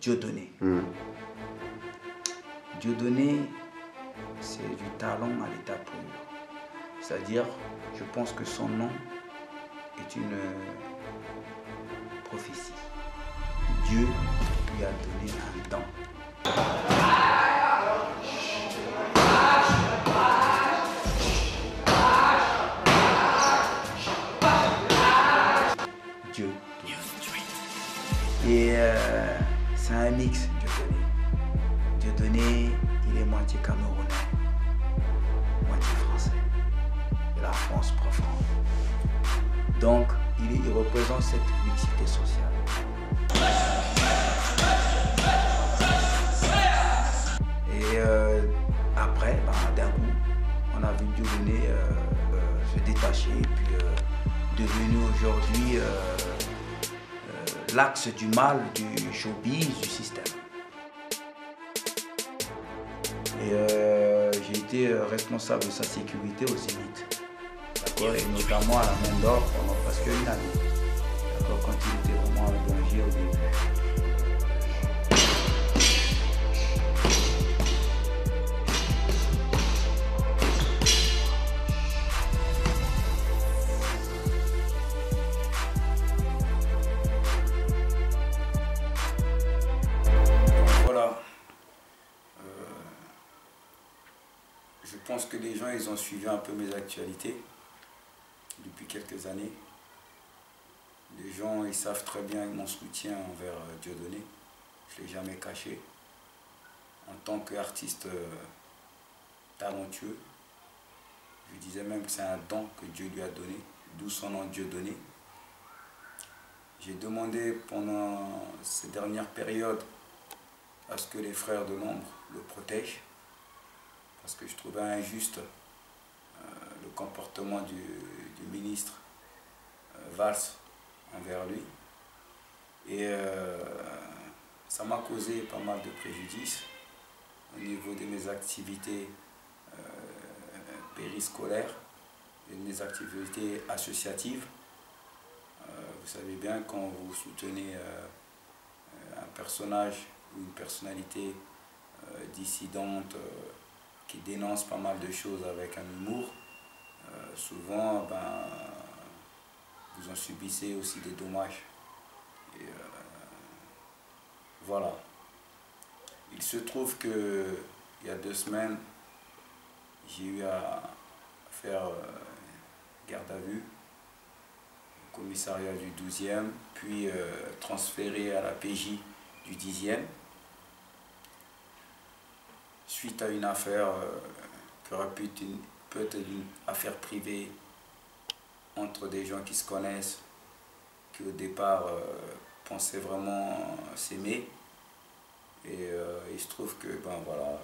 Dieudonné. Dieudonné, c'est du talent à l'état pur. C'est-à-dire, je pense que son nom est une prophétie. Dieu lui a donné un don. Dieu. Et c'est un mix, Dieudonné. Dieudonné, il est moitié camerounais, moitié français, de la France profonde. Donc, il représente cette mixité sociale. Et après, d'un coup, on a vu Dieudonné se détacher et puis devenu aujourd'hui l'axe du mal du showbiz, du système. Et j'ai été responsable de sa sécurité au Zénith. D'accord, et notamment à la main d'or pendant presque une année. D'accord, quand il était vraiment en danger au début. Voilà. Je pense que les gens, ils ont suivi un peu mes actualités depuis quelques années. Les gens, ils savent très bien mon soutien envers Dieudonné. Je ne l'ai jamais caché. En tant qu'artiste talentueux, je disais même que c'est un don que Dieu lui a donné, d'où son nom Dieudonné. J'ai demandé pendant ces dernières périodes à ce que les frères de l'ombre le protègent, parce que je trouvais injuste le comportement du ministre Valls envers lui. Et ça m'a causé pas mal de préjudice au niveau de mes activités périscolaires et de mes activités associatives. Vous savez bien, quand vous soutenez un personnage ou une personnalité dissidente qui dénonce pas mal de choses avec un humour, souvent vous en subissez aussi des dommages. Et voilà. Il se trouve que il y a 2 semaines, j'ai eu à faire garde à vue au commissariat du 12e, puis transféré à la PJ du 10e, suite à une affaire qui aurait pu être une affaire privée entre des gens qui se connaissent, qui au départ pensaient vraiment s'aimer. Et il se trouve que, voilà,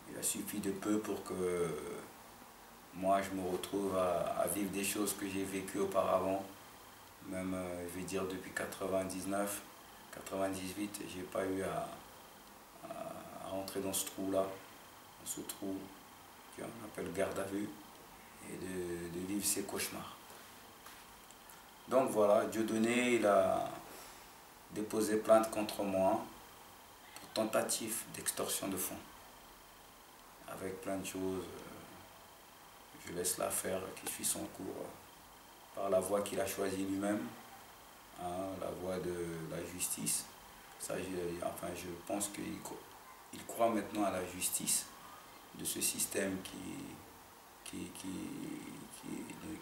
il a suffi de peu pour que moi je me retrouve à vivre des choses que j'ai vécues auparavant. Même, je vais dire, depuis 99, 98, j'ai pas eu à rentrer dans ce trou-là, dans ce trou qu'on appelle garde à vue, et de vivre ses cauchemars. Donc voilà, Dieudonné, il a déposé plainte contre moi pour tentative d'extorsion de fonds. Avec plein de choses, je laisse l'affaire qui suit son cours par la voie qu'il a choisie lui-même, la voie de la justice. Ça, je pense qu'il croit maintenant à la justice de ce système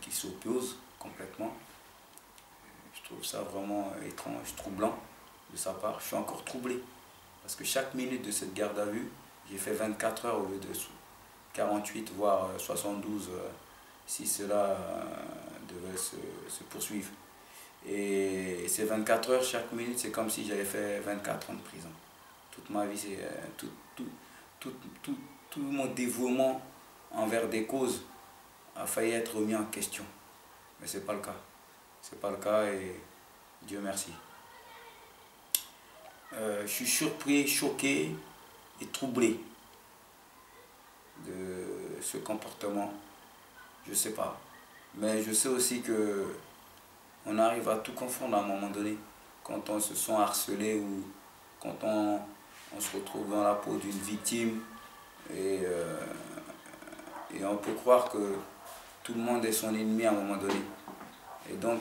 qui s'oppose complètement. Je trouve ça vraiment étrange, troublant de sa part. Je suis encore troublé parce que chaque minute de cette garde à vue, j'ai fait 24 heures au lieu de 48 voire 72 si cela devait se poursuivre. Et ces 24 heures, chaque minute, c'est comme si j'avais fait 24 ans de prison. Toute ma vie, c'est tout mon dévouement envers des causes a failli être remis en question. Mais ce n'est pas le cas. C'est pas le cas et Dieu merci. Je suis surpris, choqué et troublé de ce comportement. Je sais pas. Mais je sais aussi que on arrive à tout confondre à un moment donné. quand on se sent harcelé ou quand on se retrouve dans la peau d'une victime et, et on peut croire que tout le monde est son ennemi à un moment donné. Et donc,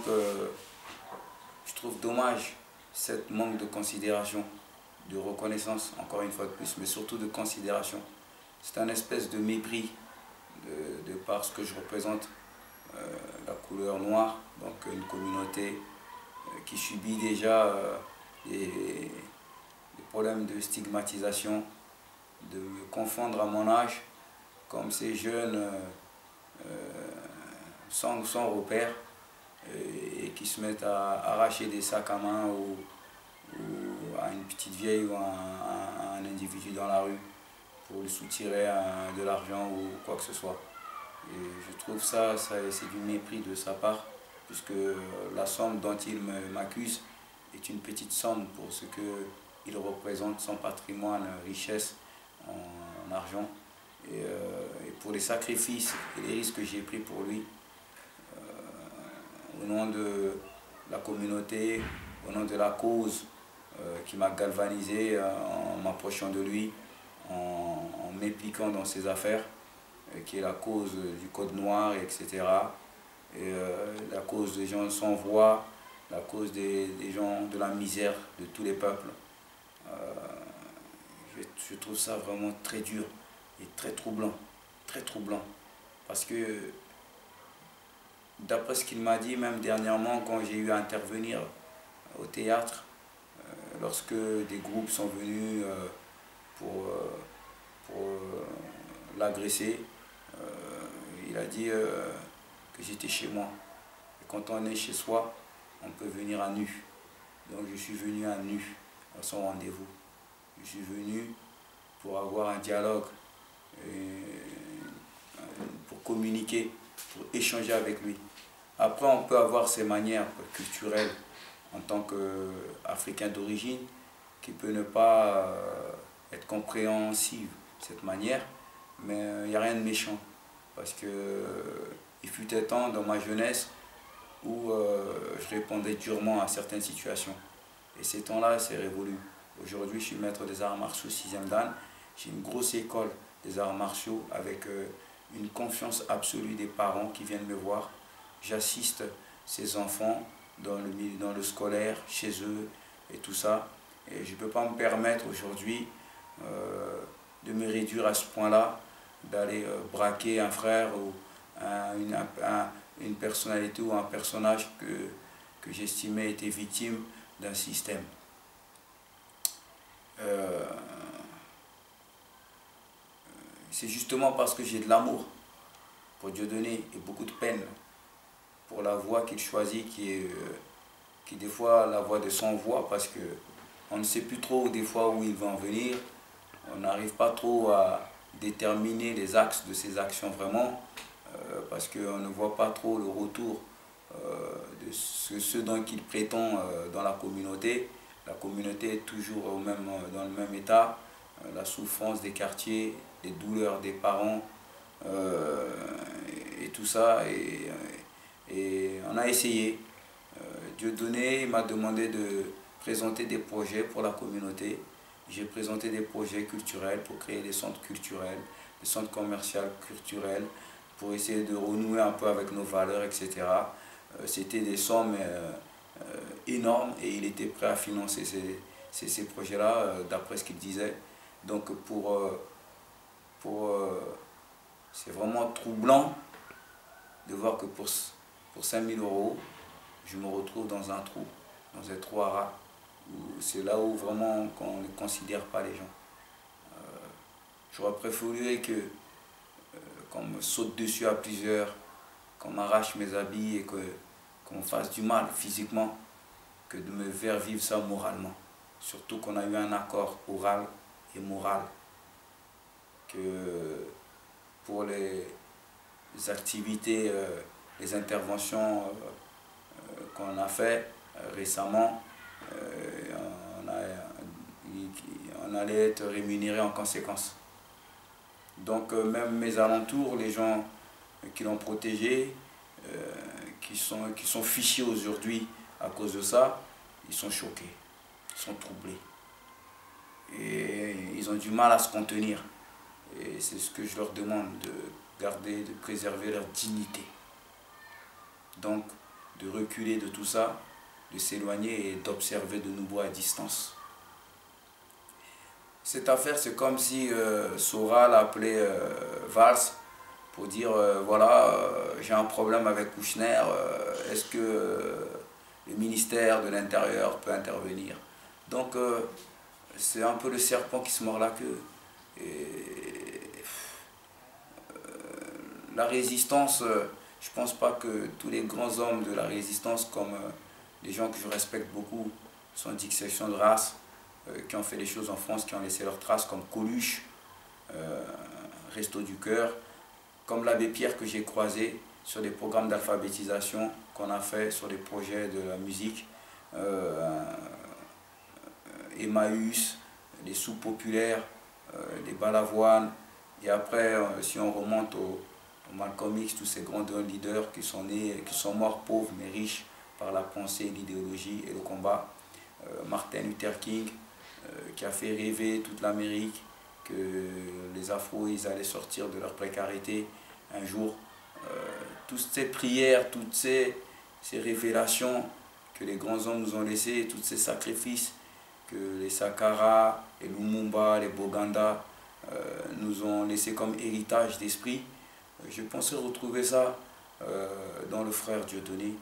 je trouve dommage cette manque de considération, de reconnaissance, encore une fois de plus, mais surtout de considération. C'est un espèce de mépris de par ce que je représente, la couleur noire, donc une communauté qui subit déjà des problèmes de stigmatisation, de me confondre à mon âge comme ces jeunes sans repère et qui se mettent à arracher des sacs à main ou à une petite vieille ou à un individu dans la rue pour lui soutirer de l'argent ou quoi que ce soit. Et je trouve ça c'est du mépris de sa part, puisque la somme dont il m'accuse est une petite somme pour ce qu'il représente, son patrimoine, richesse en argent. Et pour les sacrifices et les risques que j'ai pris pour lui, au nom de la communauté, au nom de la cause qui m'a galvanisé en m'approchant de lui, en m'impliquant dans ses affaires, qui est la cause du code noir, etc. Et la cause des gens sans voix, la cause des gens de la misère de tous les peuples. Je trouve ça vraiment très dur et très troublant, parce que d'après ce qu'il m'a dit, même dernièrement quand j'ai eu à intervenir au théâtre, lorsque des groupes sont venus pour l'agresser, il a dit que j'étais chez moi. Et quand on est chez soi, on peut venir à nu. Donc je suis venu à nu à son rendez-vous. Je suis venu pour avoir un dialogue, pour communiquer, pour échanger avec lui. Après, on peut avoir ses manières culturelles en tant qu'Africain d'origine, qui peut ne pas être compréhensive, cette manière, mais il n'y a rien de méchant. Parce que il fut un temps dans ma jeunesse où je répondais durement à certaines situations. Et ces temps-là, c'est révolu. Aujourd'hui, je suis maître des arts martiaux 6e dan. J'ai une grosse école des arts martiaux avec une confiance absolue des parents qui viennent me voir. J'assiste ces enfants dans le scolaire, chez eux et tout ça. Et je ne peux pas me permettre aujourd'hui de me réduire à ce point-là, d'aller braquer un frère ou une personnalité ou un personnage que j'estimais était victime d'un système. C'est justement parce que j'ai de l'amour pour Dieudonné et beaucoup de peine pour la voie qu'il choisit, qui est des fois la voie de sans voix, parce que on ne sait plus trop des fois où il va en venir, on n'arrive pas trop à déterminer les axes de ses actions vraiment, parce qu'on ne voit pas trop le retour de ce dont il prétend dans la communauté. La communauté est toujours dans le même état, la souffrance des quartiers, les douleurs des parents, et tout ça. Et on a essayé. Dieudonné m'a demandé de présenter des projets pour la communauté. J'ai présenté des projets culturels pour créer des centres culturels, des centres commerciaux culturels, pour essayer de renouer un peu avec nos valeurs, etc. C'était des sommes énormes et il était prêt à financer ces projets-là, d'après ce qu'il disait. Donc c'est vraiment troublant de voir que pour 5000 €, je me retrouve dans un trou à rats. C'est là où vraiment on ne considère pas les gens. J'aurais préféré qu'on me saute dessus à plusieurs, qu'on m'arrache mes habits et qu'on me fasse du mal physiquement, que de me faire vivre ça moralement. Surtout qu'on a eu un accord oral et moral, que pour les activités, les interventions qu'on a fait récemment, on allait être rémunéré en conséquence. Donc même mes alentours, les gens qui l'ont protégé, qui sont fichés aujourd'hui à cause de ça, ils sont choqués, ils sont troublés. Et ils ont du mal à se contenir. Et c'est ce que je leur demande, de garder, de préserver leur dignité. Donc, de reculer de tout ça, de s'éloigner et d'observer de nouveau à distance. Cette affaire, c'est comme si Soral appelait Valls pour dire voilà, j'ai un problème avec Kouchner, est-ce que le ministère de l'Intérieur peut intervenir? Donc, c'est un peu le serpent qui se mord la queue. Et la résistance, je pense pas que tous les grands hommes de la résistance, comme les gens que je respecte beaucoup, sont d'exception de race, qui ont fait des choses en France, qui ont laissé leurs traces, comme Coluche, Resto du Cœur, comme l'abbé Pierre que j'ai croisé sur des programmes d'alphabétisation qu'on a fait sur des projets de la musique, Emmaüs, les soupes populaires, les balavoines, et après, si on remonte au Malcolm X, tous ces grands leaders qui sont nés, qui sont morts pauvres mais riches par la pensée, l'idéologie et le combat. Martin Luther King, qui a fait rêver toute l'Amérique que les Afros ils allaient sortir de leur précarité un jour. Toutes ces prières, toutes ces révélations que les grands hommes nous ont laissées, tous ces sacrifices que les Sankara, les Lumumba, les Boganda nous ont laissés comme héritage d'esprit. Je pensais retrouver ça dans le frère Dieudonné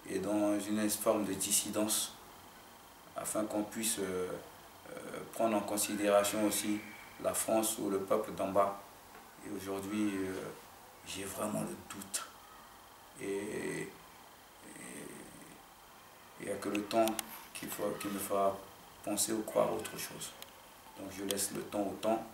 et dans une forme de dissidence afin qu'on puisse prendre en considération aussi la France ou le peuple d'en bas. Et aujourd'hui, j'ai vraiment le doute. Et il n'y a que le temps qui me fera penser ou croire autre chose. Donc je laisse le temps au temps.